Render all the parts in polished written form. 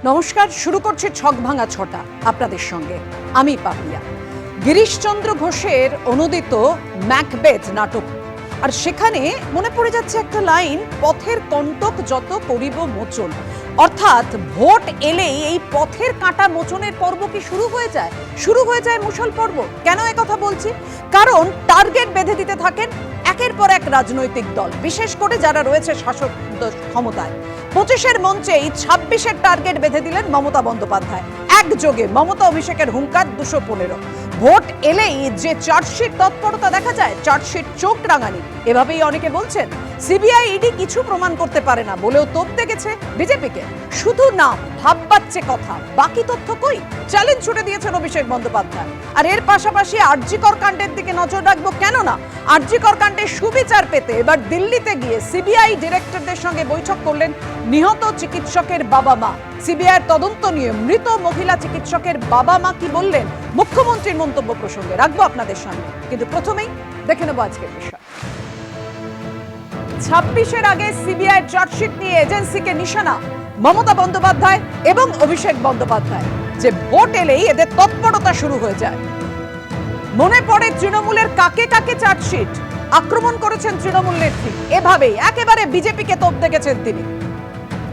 নমস্কার, শুরু করছি ছক ভাঙা ছটা আপনাদের সঙ্গে আমি পাপিয়া। গিরিশচন্দ্র ঘোষের অনুদিত ম্যাকবেথ নাটক, আর সেখানে মনে পড়ে যাচ্ছে একটা লাইন, পথের কণ্টক যত করিব মোচন। অর্থাৎ ভোট এলেই এই পথের কাঁটা মোচনের পর্ব কি শুরু হয়ে যায় মুষল পর্ব। কেন কথা বলছি? কারণ টার্গেট বেঁধে দিতে থাকেন একের পর এক রাজনৈতিক দল, বিশেষ করে যারা রয়েছে শাসক ক্ষমতায়। 25-এর মঞ্চেই 26-এর টার্গেট বেঁধে দিলেন মমতা বন্দ্যোপাধ্যায়। একযোগে মমতা অভিষেকের হুঙ্কার 215। ভোট এলেই যে চার্জশিট তৎপরতা দেখা যায়, চার্জশিট চোখ রাঙানি। এভাবেই অনেকে বলছেন সিবিআই ইডি কিছু প্রমাণ করতে পারে না বলেও তোপ দেখেছে বিজেপিকে। শুধু নাম, ভাব পাচ্ছে কথা, বাকি তথ্য কই? চ্যালেঞ্জ ছুড়ে দিয়েছেন অভিষেক বন্দ্যোপাধ্যায়। আর এর পাশাপাশি আরজিকর কাণ্ডের দিকে নজর রাখবো। কেননা আরজিকর কাণ্ডে সুবিচার পেতে এবার দিল্লিতে গিয়ে সিবিআই ডিরেক্টরদের সঙ্গে বৈঠক করলেন নিহত চিকিৎসকের বাবা মা। সিবিআইয়ের তদন্ত নিয়ে মৃত মহিলা চিকিৎসকের বাবা মা কি বললেন মুখ্যমন্ত্রীর মন্তব্য প্রসঙ্গে রাখবো আপনাদের সামনে। কিন্তু প্রথমেই দেখে নেব আজকের বিষয়। 26-এর আগে সিবিআই চার্জশিট নিয়ে এজেন্সিকে নিশানা মমতা বন্দ্যোপাধ্যায় এবং অভিষেক বন্দ্যোপাধ্যায়। যে ভোট এলেই এদের তৎপরতা শুরু হয়ে যায়। মনে পড়ে তৃণমূলের কাকে কাকে চার্জশিট আক্রমণ করেছেন তৃণমূল নেত্রী। এভাবেই একেবারে বিজেপিকে তোপ দেখেছেন তিনি।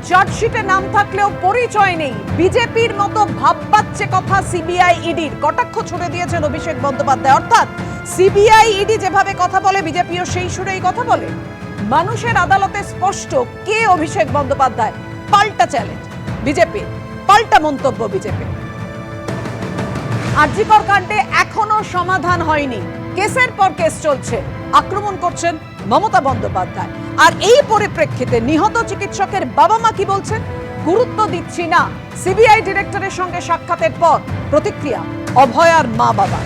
চার্জশিটে নাম থাকলেও পরিচয় নেই, বিজেপির মতো ভাব পাচ্ছে কথা সিবিআই ইডির। কটাক্ষ ছুড়ে দিয়েছেন অভিষেক বন্দ্যোপাধ্যায়। অর্থাৎ সিবিআই ইডি যেভাবে কথা বলে বিজেপিও সেই সুরেই কথা বলে। মানুষের আদালতে স্পষ্ট কে অভিষেক বন্দ্যোপাধ্যায়। পাল্টা চ্যালেঞ্জ বিজেপি, পাল্টা মন্তব্য বিজেপি। আরজিকর কাণ্ডে এখনো সমাধান হয়নি, কেসের পর কেস চলছে, আক্রমণ করছেন মমতা বন্দ্যোপাধ্যায়। আর এই পরিপ্রেক্ষিতে নিহত চিকিৎসকের বাবা মা কি বলছেন? গুরুত্ব দিচ্ছি না। সিবিআই ডিরেক্টরের সঙ্গে সাক্ষাতের পর প্রতিক্রিয়া অভয়ার মা বাবা।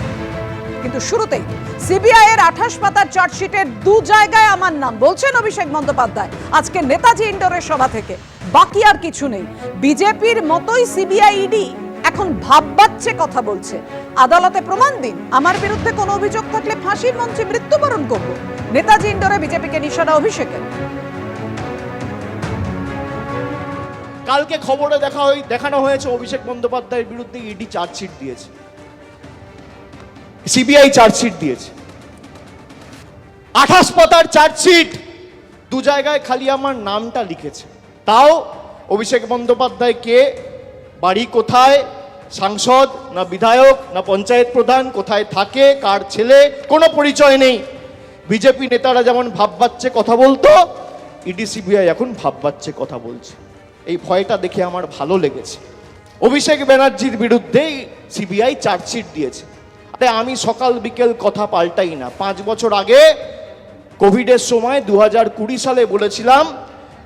কিন্তু শুরুতেই সিবিআই এর 28 পাতার চার্জশিটের 2 জায়গায় আমার নাম বলছেন অভিষেক বন্দ্যোপাধ্যায় আজকে নেতাজি ইন্ডোরের সভা থেকে। বাকি আর কিছু নেই। বিজেপির মতোই সিবিআই ইডি এখন ভাববাচ্ছে কথা বলছে। আদালতে প্রমাণ দিন, আমার বিরুদ্ধে কোনো অভিযোগ থাকলে ফাঁসির মঞ্চে মৃত্যুবরণ করব। নেতাজি ইন্ডোরে বিজেপিকে নিশানা অভিষেকের। কালকে খবরে দেখানো হয়েছে অভিষেক বন্দ্যোপাধ্যায়ের বিরুদ্ধে ইডি চার্জশিট দিয়েছে, সিবিআই চার্জশিট দিয়েছে। 28 পাতার চার্জশিট, 2 জায়গায় খালি আমার নামটা লিখেছে। তাও অভিষেক বন্দ্যোপাধ্যায় কে, বাড়ি কোথায়, সাংসদ না বিধায়ক না পঞ্চায়েত প্রধান, কোথায় থাকে, কার ছেলে, কোনো পরিচয় নেই। বিজেপি নেতারা যেমন ভাববাচ্ছে কথা বলতো, ইডি সিবিআই এখন ভাববাচ্ছে কথা বলছে। এই ভয়টা দেখে আমার ভালো লেগেছে। অভিষেক ব্যানার্জির বিরুদ্ধে সিবিআই চার্জশিট দিয়েছে। আরে আমি সকাল বিকেল কথা পাল্টাই না। 5 বছর আগে কোভিডের সময় 2020 সালে বলেছিলাম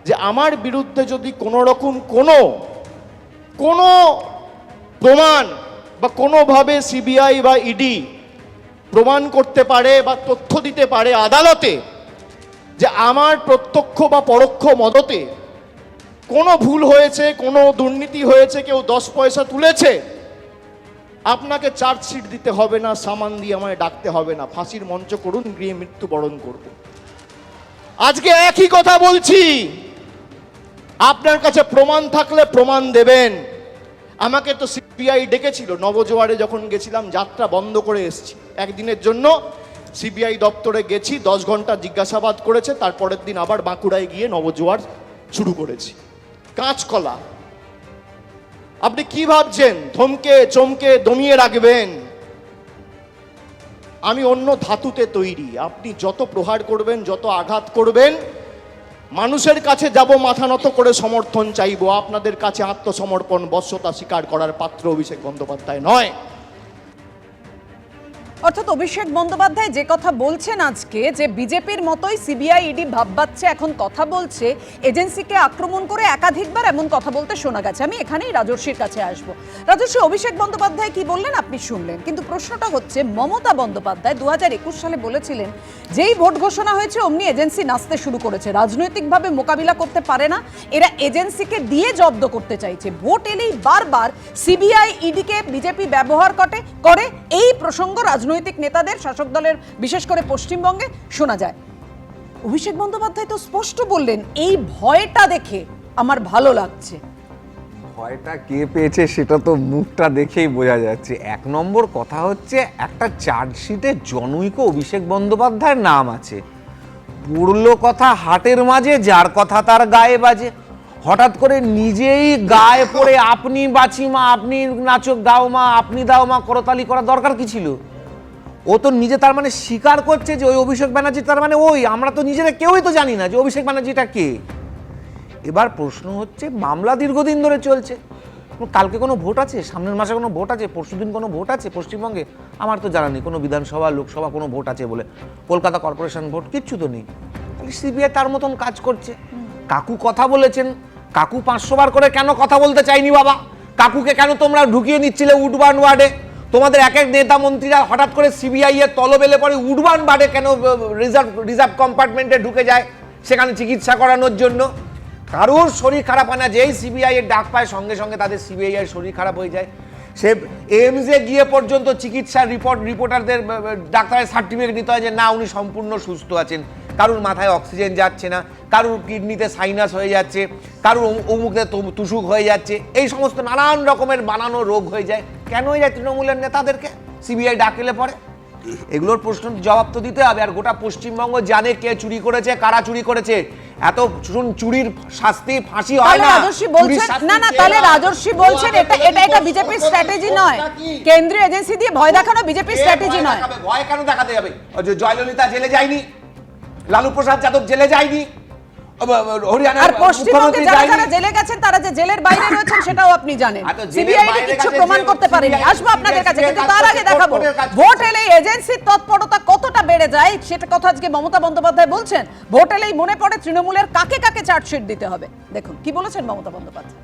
যে আমার বিরুদ্ধে যদি কোনো রকম কোনো প্রমাণ বা কোনোভাবে সিবিআই বা ইডি প্রমাণ করতে পারে বা তথ্য দিতে পারে আদালতে যে আমার প্রত্যক্ষ বা পরোক্ষ মদতে কোনো ভুল হয়েছে, কোনো দুর্নীতি হয়েছে, কেউ 10 পয়সা তুলেছে, আপনাকে চার্জশিট দিতে হবে না, সামান দিয়ে আমায় ডাকতে হবে না, ফাঁসির মঞ্চ করুন, গিয়ে মৃত্যুবরণ করব। আজকে একই কথা বলছি, আপনার কাছে প্রমাণ থাকলে প্রমাণ দেবেন। আমাকে তো সিবিআই ডেকেছিল, নবজোয়ারে যখন গেছিলাম যাত্রা বন্ধ করে এসেছি একদিনের জন্য। সিবিআই দপ্তরে গেছি, 10 ঘন্টা জিজ্ঞাসাবাদ করেছে, তারপরের দিন আবার বাঁকুড়ায় গিয়ে নবজোয়ার শুরু করেছি। কাঁচকলা, আপনি কি ভাবছেন থমকে চমকে দমিয়ে রাখবেন? আমি অন্য ধাতুতে তৈরি। আপনি যত প্রহার করবেন, যত আঘাত করবেন, মানুষের কাছে যাব, মাথা নত করে সমর্থন চাইব। আপনাদের কাছে আত্মসমর্পণ, বশ্যতা স্বীকার করার পাত্র অভিষেক বন্দ্যোপাধ্যায় নয়। অর্থাৎ অভিষেক বন্দ্যোপাধ্যায় যে কথা বলছেন আজকে, যে বিজেপির মতোই সিবিআই ইডি ভাববাচ্ছে এখন কথা বলছে, এজেন্সিকে আক্রমণ করে একাধিকবার এমন কথা বলতে শোনা গেছে। আমি এখানেই রাজর্ষির কাছে আসবো। রাজর্ষি, অভিষেক বন্দ্যোপাধ্যায় কি বললেন আপনি শুনলেন, কিন্তু প্রশ্নটা হচ্ছে মমতা বন্দ্যোপাধ্যায় 2021 সালে বলেছিলেন যেই ভোট ঘোষণা হয়েছে অমনি এজেন্সি নাচতে শুরু করেছে, রাজনৈতিকভাবে মোকাবিলা করতে পারে না, এরা এজেন্সিকে দিয়ে জব্দ করতে চাইছে। ভোট এলেই বারবার সিবিআই ইডিকে বিজেপি ব্যবহার করে এই প্রসঙ্গ রাজনৈতিক নেতাদের, শাসক দলের, বিশেষ করে পশ্চিমবঙ্গে শোনা যায়। অভিষেক বন্দ্যোপাধ্যায় তো স্পষ্ট বললেন এই ভয়টা দেখে আমার ভালো লাগছে। ভয়টা কে পেয়েছে সেটা তো মুখটা দেখেই বোঝা যাচ্ছে। 1 নম্বর কথা হচ্ছে, একটা চার্জশিটে জনৈক অভিষেক বন্দ্যোপাধ্যায়ের নাম আছে, পুরলো কথা হাটের মাঝে, যার কথা তার গায়ে বাজে। হঠাৎ করে নিজেই গায়ে পড়ে আপনি বাঁচি মা, আপনি নাচো গাও মা, আপনি দাও মা, করতালি করার দরকার কি ছিল? ও তো নিজে তার মানে স্বীকার করছে যে ওই অভিষেক ব্যানার্জি, তার মানে ওই, আমরা তো নিজেরা কেউই তো জানি না যে অভিষেক ব্যানার্জিটা কে। এবার প্রশ্ন হচ্ছে, মামলা দীর্ঘদিন ধরে চলছে, কালকে কোনো ভোট আছে, সামনের মাসে কোনো ভোট আছে, পরশুদিন কোনো ভোট আছে পশ্চিমবঙ্গে? আমার তো জানা নেই কোনো বিধানসভা লোকসভা কোনো ভোট আছে বলে। কলকাতা কর্পোরেশন ভোট কিচ্ছু তো নেই। তাহলে সিবিআই তার মতন কাজ করছে। কাকু কথা বলেছেন, কাকু 500 বার করে কেন কথা বলতে চাইনি বাবা? কাকুকে কেন তোমরা ঢুকিয়ে নিচ্ছিলে উডবান ওয়ার্ডে? তোমাদের এক এক নেতা মন্ত্রীরা হঠাৎ করে সিবিআই এর তলবেলে পরে উডবান ওয়ার্ডে কেন রিজার্ভ কম্পার্টমেন্টে ঢুকে যায় সেখানে চিকিৎসা করানোর জন্য? কারোর শরীর খারাপ হয় না, যেই সিবিআই এর ডাক পায় সঙ্গে সঙ্গে তাদের সিবিআই এর শরীর খারাপ হয়ে যায়। সে এইমসে গিয়ে পর্যন্ত চিকিৎসার রিপোর্টারদের ডাক্তারের সার্টিফিকেট নিতে হয় যে না উনি সম্পূর্ণ সুস্থ আছেন। কারুর মাথায় অক্সিজেন যাচ্ছে না, কারুর কিডনিতে সাইনাস হয়ে যাচ্ছে, কারুর অমুকে তুষুক হয়ে যাচ্ছে, এই সমস্ত নানান রকমের বানানো রোগ হয়ে যায়। কেন হয়ে যায় তৃণমূলের নেতাদেরকে সিবিআই ডাকলে পরে? এগুলোর প্রশ্ন জবাব তো দিতে হবে। আর গোটা পশ্চিমবঙ্গ জানে কে চুরি করেছে, কারা চুরি করেছে। এত চুরির শাস্তি ফাঁসি হয় না। রাজর্ষি বলছেন না, না তাহলে রাজর্ষি বলছেন এটা বিজেপির স্ট্র্যাটেজি নয়, কেন্দ্রীয় এজেন্সি দিয়ে ভয় দেখানো বিজেপির স্ট্র্যাটেজি নয়। ভয় কেন দেখাতে যাবে? জয়ললিতা জেলে যায়নি, লালু প্রসাদ যাদব জেলে যায়নি, আর পশ্চিমবঙ্গে যারা যারা জেলে গেছেন তারা যে জেলের বাইরে রয়েছেন সেটাও আপনি জানেন। সিবিআই কিছু প্রমাণ করতে পারেনি। আসবো আপনাদের কাছে, কিন্তু তার আগে দেখাবো ভোট এলেই এজেন্সির তৎপরতা কতটা বেড়ে যায় সেটা কথা আজকে মমতা বন্দ্যোপাধ্যায় বলছেন। ভোট এলেই মনে পড়ে তৃণমূলের কাকে কাকে চার্জশিট দিতে হবে। দেখুন কি বলেছেন মমতা বন্দ্যোপাধ্যায়।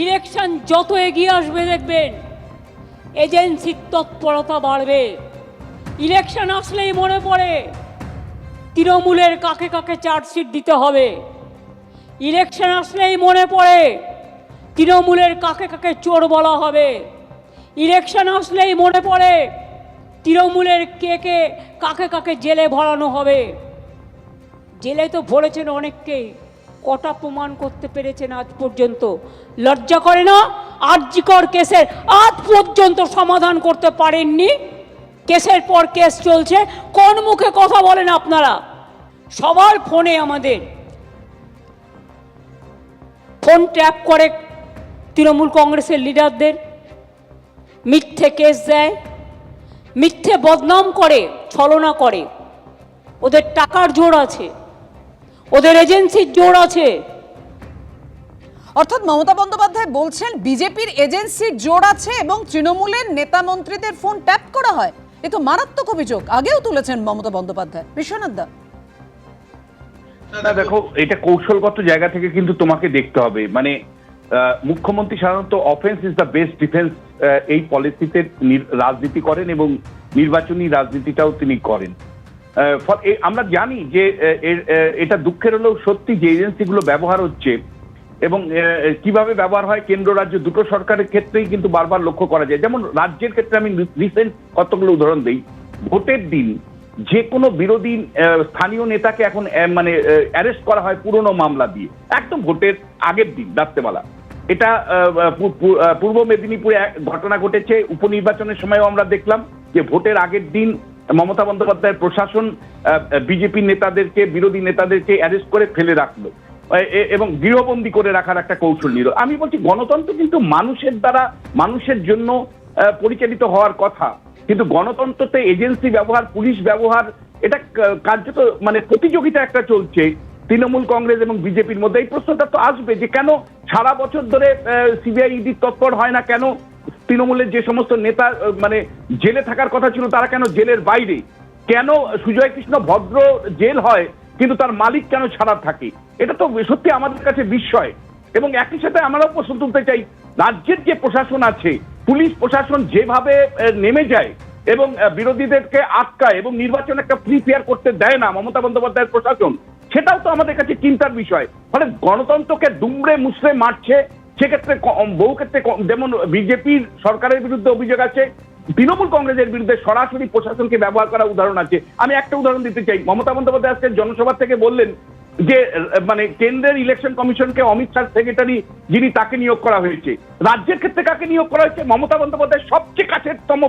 ইলেকশন যত এগিয়ে আসবে দেখবেন এজেন্সির তৎপরতা বাড়বে। ইলেকশন আসলেই মনে পড়ে তৃণমূলের কাকে কাকে চার্জশিট দিতে হবে। ইলেকশন আসলেই মনে পড়ে তৃণমূলের কাকে কাকে চোর বলা হবে। ইলেকশন আসলেই মনে পড়ে তৃণমূলের কাকে কাকে জেলে ভরানো হবে। জেলে তো ভরেছেন অনেককেই, কটা প্রমাণ করতে পেরেছেন আজ পর্যন্ত? লজ্জা করে না? আরজিকর কেসের আজ পর্যন্ত সমাধান করতে পারেননি। কেসের পর কেস চলছে, কোন মুখে কথা বলেন আপনারা? সবার ফোনে আমাদের ফোন ট্র্যাপ করে তৃণমূল কংগ্রেসের লিডারদের, মিথ্যে কেস দেয়, মিথ্যে বদনাম করে, ছলনা করে। ওদের টাকার জোর আছে, ওদের এজেন্সির জোর আছে। অর্থাৎ মমতা বন্দ্যোপাধ্যায় বলছেন বিজেপির এজেন্সির জোর আছে এবং তৃণমূলের নেতা মন্ত্রীদের ফোন ট্যাপ করা হয়। এ তো মারাত্মক অভিযোগ, আগেও তুলেছেন মমতা বন্দ্যোপাধ্যায়। বিশ্বনাথ দা, না দেখো, এটা কৌশলগত জায়গা থেকে কিন্তু তোমাকে দেখতে হবে। মানে মুখ্যমন্ত্রী সাধারণত offence is the best defence এই পলিসিতে রাজনীতি করেন এবং নির্বাচনী রাজনীতিটাও তিনি করেন। আমরা জানি যে এটা দুঃখের হলেও সত্যি যে এজেন্সিগুলো ব্যবহার হচ্ছে এবং কিভাবে ব্যবহার হয় কেন্দ্র রাজ্য দুটো সরকারের ক্ষেত্রেই কিন্তু বারবার লক্ষ্য করা যায়। যেমন রাজ্যের ক্ষেত্রে আমি রিসেন্ট কতগুলো উদাহরণ দিই। ভোটের দিন যে কোনো বিরোধী স্থানীয় নেতাকে এখন মানে অ্যারেস্ট করা হয় পুরনো মামলা দিয়ে, একদম ভোটের আগের দিন রাত্রেবেলা। এটা পূর্ব মেদিনীপুরে ঘটনা ঘটেছে, উপনির্বাচনের সময়ও আমরা দেখলাম যে ভোটের আগের দিন মমতা বন্দ্যোপাধ্যায়ের প্রশাসন বিজেপি নেতাদেরকে, বিরোধী নেতাদেরকে অ্যারেস্ট করে ফেলে রাখলো এবং গৃহবন্দী করে রাখার একটা কৌশল নিল। আমি বলছি গণতন্ত্র কিন্তু মানুষের দ্বারা, মানুষের জন্য পরিচালিত হওয়ার কথা, কিন্তু গণতন্ত্রতে এজেন্সি ব্যবহার, পুলিশ ব্যবহার, এটা কার্যত মানে প্রতিযোগিতা একটা চলছে তৃণমূল কংগ্রেস এবং বিজেপির মধ্যে। এই প্রশ্নটা তো আসবে যে কেন সারা বছর ধরে সিবিআই ইডি তৎপর হয় না, কেন তৃণমূলের যে সমস্ত নেতা মানে জেলে থাকার কথা ছিল তারা কেন জেলের বাইরে, কেন সুজয় কৃষ্ণ ভদ্র জেল হয় কিন্তু তার মালিক কেন ছাড়া থাকে? এটা তো সত্যি আমাদের কাছে বিস্ময়। এবং একই সাথে আমরাও প্রশ্ন তুলতে চাই, রাজ্যের যে প্রশাসন আছে, পুলিশ প্রশাসন যেভাবে নেমে যায় এবং বিরোধীদেরকে আটকায় এবং নির্বাচন একটা ফ্রি ফেয়ার করতে দেয় না মমতা বন্দ্যোপাধ্যায়ের প্রশাসন, সেটাও তো আমাদের কাছে চিন্তার বিষয়। ফলে গণতন্ত্রকে দুমড়ে মুচড়ে মারছে। সেক্ষেত্রে বহু ক্ষেত্রে যেমন বিজেপির সরকারের বিরুদ্ধে অভিযোগ আছে, তৃণমূল কংগ্রেসের বিরুদ্ধে সরাসরি প্রশাসনকে ব্যবহার করা উদাহরণ আছে। আমি একটা উদাহরণ দিতে চাই। মমতা বন্দ্যোপাধ্যায় আজকে জনসভা থেকে বললেন যে মানে কেন্দ্রের ইলেকশন কমিশনকে অমিত শাহ সেক্রেটারি যিনি তাকে নিয়োগ করা হয়েছে, রাজ্যের ক্ষেত্রে কাকে নিয়োগ করা হয়েছে? মমতা বন্দ্যোপাধ্যায় সবচেয়ে কাছেরতম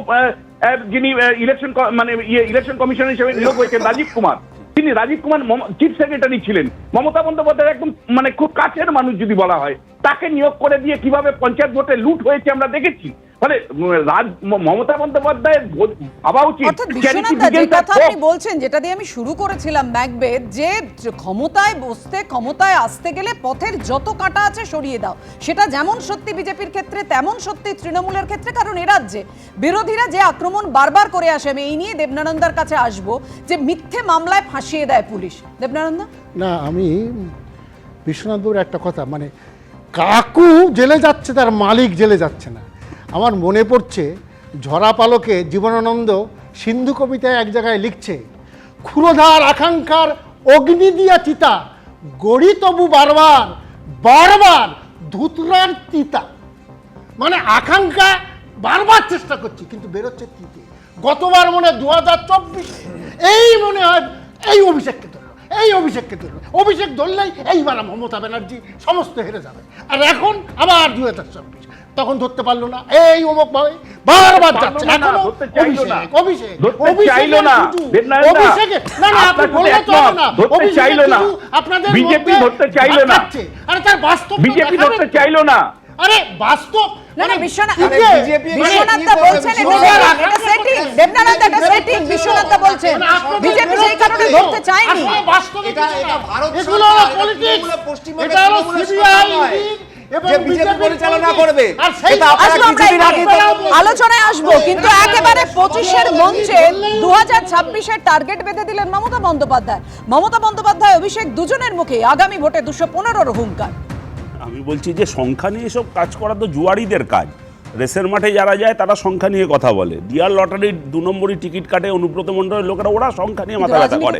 যিনি ইলেকশন মানে ইলেকশন কমিশনার হিসেবে নিয়োগ হয়েছেন রাজীব কুমার, তিনি রাজীব কুমার চিফ সেক্রেটারি ছিলেন। মমতা বন্দ্যোপাধ্যায়ের একদম মানে খুব কাছের মানুষ যদি বলা হয়, তাকে নিয়োগ করে দিয়ে কিভাবে পঞ্চায়েত ভোটে লুট হয়েছে আমরা দেখেছি। ফলে মমতা বন্দ্যোপাধ্যায়ের ভাবা উচিত। অর্থাৎ বিশ্বনাথ দা, যে কথা আপনি বলছেন, যেটা দিয়ে আমি শুরু করেছিলাম ম্যাকবেথ, যে ক্ষমতায় বসতে ক্ষমতায় আসতে গেলে পথের যত কাঁটা আছে সরিয়ে দাও, সেটা যেমন সত্যি বিজেপির ক্ষেত্রে তেমন সত্যি তৃণমূলের ক্ষেত্রে। কারণ এ রাজ্যে বিরোধীরা যে আক্রমণ বারবার করে আসে, আমি এই নিয়ে দেবনানন্দার কাছে আসবো, যে মিথ্যে মামলায় ফাঁসিয়ে দেয় পুলিশ। দেবনানন্দা না, আমি বিশ্বনাথবাবুর একটা কথা, মানে কাকু জেলে যাচ্ছে, তার মালিক জেলে যাচ্ছে না। আমার মনে পড়ছে ঝরা পালকে জীবনানন্দ সিন্ধু কবিতায় এক জায়গায় লিখছে, ক্ষুরধার আকাঙ্ক্ষার অগ্নি দিয়া চিতা গড়ি তবু বারবার বারবার ধুতরার তিতা। মানে আকাঙ্ক্ষা বারবার চেষ্টা করছি, কিন্তু বেরোচ্ছে তিতে। গতবার মনে হয় 2024 এই মনে হয় এই অভিষেককে ধরলো, এই অভিষেককে ধরলো, অভিষেক ধরলেই এইবার মমতা ব্যানার্জি সমস্ত হেরে যাবে। আর এখন আবার 2026, তখন ধরতে পারলো না, এই অমুক ভাবে বারবার যাচ্ছে। এখনো অভিষেক অভিষেক চাইলো না, অভিষেকে না না, আপনি বললে তো হবে না, চাইলো না, আপনাদের বিজেপি ধরতে চাইলো না, আরে তার বাস্তব বিজেপি ধরতে চাইলো না। আরে বাস্তব না না, বিশ্বনাথ বিজেপি দা বলছেন এটা সেটিং। দেবনানন্দ, এটা সেটিং। বিশ্বনাথ দা বলছেন বিজেপি সেই কারণে ধরতে চায়নি। এটা ভারত এগুলো সরকার, পলিটিক্স, তৃণমূলের পশ্চিমবঙ্গ এটা হলো তৃণমূলের সিবিআই সরকার এবং যে বিজেপি পরিচালনা করবে। আর সেই এটা আপনারা আসবো, আমরা কিছুদিন আগে আলোচনায় আসবো, কিন্তু একেবারে 25-এর মঞ্চে 2026-এর টার্গেট বেঁধে দিলেন মমতা বন্দ্যোপাধ্যায়। মমতা বন্দ্যোপাধ্যায়, অভিষেক দুজনের মুখে আগামী ভোটে 215-র হুঙ্কার। আমি বলছি যে সংখ্যা নিয়ে এসব কাজ করা তো জুয়ারিদের কাজ। রেসের মাঠে যারা যায় তারা সংখ্যা নিয়ে কথা বলে, ডিয়ার লটারির 2 নম্বরই টিকিট কাটে অনুব্রত মণ্ডলের লোকেরা, ওরা সংখ্যা নিয়ে মাথা ব্যথা করে।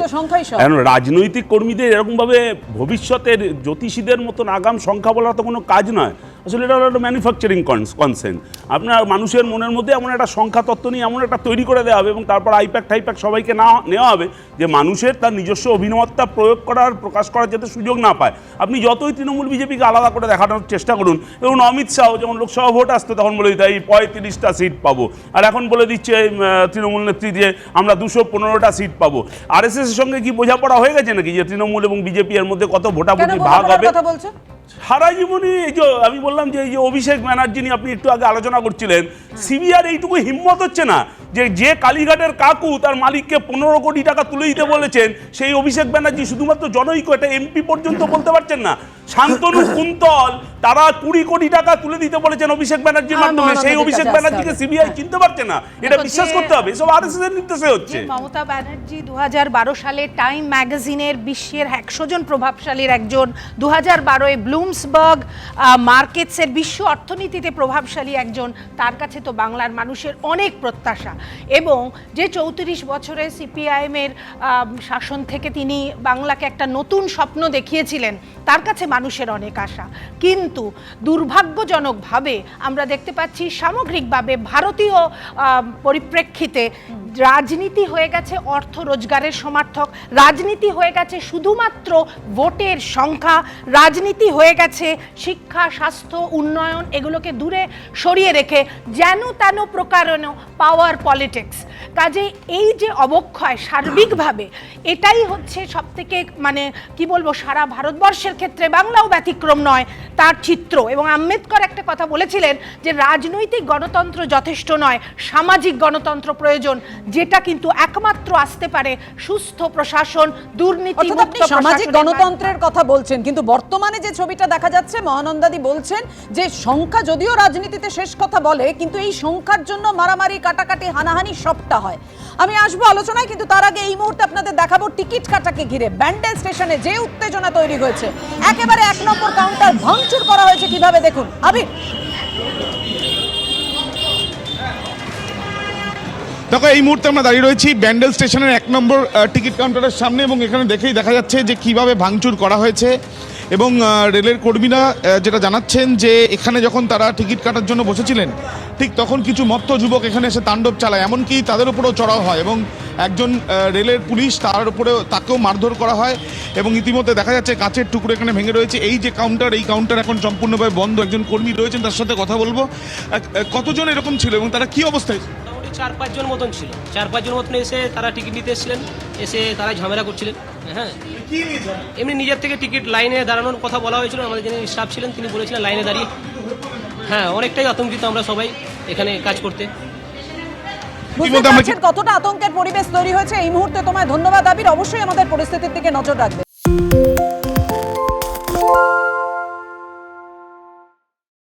এখন রাজনৈতিক কর্মীদের এরকমভাবে ভবিষ্যতের জ্যোতিষীদের মতন আগাম সংখ্যা বলার তো কোনো কাজ নয়। আসলে এটা হলো একটা ম্যানুফ্যাকচারিং কনসেন্ট। আপনার মানুষের মনের মধ্যে এমন একটা সংখ্যা তত্ত্ব নিয়ে এমন একটা তৈরি করে দেওয়া হবে, এবং তারপর আইপ্যাক টাইপ্যাক সবাইকে নেওয়া হবে, যে মানুষের তার নিজস্ব অভিনবত্তা প্রয়োগ করার, প্রকাশ করার যাতে সুযোগ না পায়। আপনি যতই তৃণমূল বিজেপিকে আলাদা করে দেখানোর চেষ্টা করুন, এবং অমিত শাহ যখন লোকসভা ভোট আসতো তখন বলে দিত এই 35টা সিট পাবো, আর এখন বলে দিচ্ছে তৃণমূল নেত্রী যে আমরা 215টা সিট পাবো। আরএসএস এর সঙ্গে কি বোঝাপড়া হয়ে গেছে নাকি যে তৃণমূল এবং বিজেপি এর মধ্যে কত ভোটাভুটি ভাগ হবে? সারা জীবনই এই যে আমি বললাম যে এই যে অভিষেক ব্যানার্জি নিয়ে আপনি একটু আগে আলোচনা করছিলেন, সিবিআর এইটুকু হিম্মত হচ্ছে না যে কালীঘাটের কাকু তার মালিককে 15 কোটি টাকা তুলে দিতে বলেছেন, সেই অভিষেক ব্যানার্জি শুধুমাত্র জনৈক, এটা এমপি পর্যন্ত বলতে পারছেন না। শান্তনু কুন্তল তারা 20 কোটি টাকা তুলে দিতে বলেছেন অভিষেক ব্যানার্জির মাধ্যমে, সেই অভিষেক ব্যানার্জিকে সিবিআই চিনতে পারছে না। এটা বিশ্বাস করতে হবে, এসব আরএসএস এর নির্দেশে হচ্ছে। মমতা ব্যানার্জি 2012 সালে টাইম ম্যাগাজিনের বিশ্বের 100 জন প্রভাবশালীর একজন, 2012-এ ব্লুমসবার্গ মার্কেটসের বিশ্ব অর্থনীতিতে প্রভাবশালী একজন, তার কাছে তো বাংলার মানুষের অনেক প্রত্যাশা। এবং যে 34 বছরে সিপিআইএমের শাসন থেকে তিনি বাংলাকে একটা নতুন স্বপ্ন দেখিয়েছিলেন, তার কাছে মানুষের অনেক আশা। কিন্তু দুর্ভাগ্যজনকভাবে আমরা দেখতে পাচ্ছি সামগ্রিকভাবে ভারতীয় পরিপ্রেক্ষিতে রাজনীতি হয়ে গেছে অর্থ রোজগারের সমার্থক, রাজনীতি হয়ে গেছে শুধুমাত্র ভোটের সংখ্যা, রাজনীতি হয়ে গেছে শিক্ষা, স্বাস্থ্য, উন্নয়ন এগুলোকে দূরে সরিয়ে রেখে যেন তেন প্রকারণ পাওয়ার পলিটিক্স। কাজে এই যে অবক্ষয় সার্বিকভাবে, এটাই হচ্ছে সবথেকে মানে কি বলবো, সারা ভারতবর্ষের ক্ষেত্রে বাংলাও ব্যতিক্রম নয়, তার চিত্র। এবং আম্বেদকর একটা কথা বলেছিলেন যে রাজনৈতিক গণতন্ত্র যথেষ্ট নয়, সামাজিক গণতন্ত্র প্রয়োজন, যেটা কিন্তু একমাত্র আসতে পারে সুস্থ প্রশাসন, দুর্নীতি মুক্ত আপনি সামাজিক গণতন্ত্রের কথা বলছেন, কিন্তু বর্তমানে যে ছবিটা দেখা যাচ্ছে, মহানন্দাদি বলছেন যে সংখ্যা যদিও রাজনীতিতে শেষ কথা বলে, কিন্তু এই সংখ্যার জন্য মারামারি, কাটাকাটি, হানাহানি সবটা হয়। আমি আসবো আলোচনায়, কিন্তু তার আগে এই মুহূর্তে আপনাদের দেখাবো টিকিট কাটাকে ঘিরে ব্যান্ডেল স্টেশনে যে উত্তেজনা তৈরি হয়েছে। একেবারে 1 নম্বর কাউন্টার ভাঙচুর করা হয়েছে কিভাবে, দেখুন। আবির, দেখো এই মুহূর্তে আমরা দাঁড়িয়ে রয়েছি ব্যান্ডেল স্টেশনের 1 নম্বর টিকিট কাউন্টারের সামনে, এবং এখানে দেখেই দেখা যাচ্ছে যে কিভাবে ভাঙচুর করা হয়েছে। এবং রেলের কর্মীরা যেটা জানাচ্ছেন যে এখানে যখন তারা টিকিট কাটার জন্য বসেছিলেন, ঠিক তখন কিছু মত্ত যুবক এখানে এসে তাণ্ডব চালায়, এমনকি তাদের উপরেও চড়াও হয়। এবং একজন রেলের পুলিশ, তার উপরে তাকেও মারধর করা হয় এবং ইতিমধ্যে দেখা যাচ্ছে কাচের টুকরো এখানে ভেঙে রয়েছে। এই যে কাউন্টার, এই কাউন্টার এখন সম্পূর্ণভাবে বন্ধ। একজন কর্মী রয়েছেন, তার সাথে কথা বলবো। কতজন এরকম ছিল এবং তারা কি অবস্থায়? 4-5 জন মতন ছিল। 4-5 জন মতন এসে তারা টিকিট নিতে এসেছিলেন, এসে তারা ঝামেলা করছিলেন। হ্যাঁ, এমনি নিজের থেকে টিকিট লাইনে দাঁড়ানোর কথা বলা হয়েছিল। আমাদের যিনি স্টাফ ছিলেন তিনি বলেছিলেন লাইনে দাঁড়িয়ে। হ্যাঁ, অনেকটাই আতঙ্কিত আমরা সবাই এখানে কাজ করতে। বুঝতে পারছেন কতটা আতঙ্কের পরিবেশ তৈরি হয়েছে এই মুহূর্তে। তোমায় ধন্যবাদ আবির, অবশ্যই আমাদের পরিস্থিতির দিকে নজর রাখবে।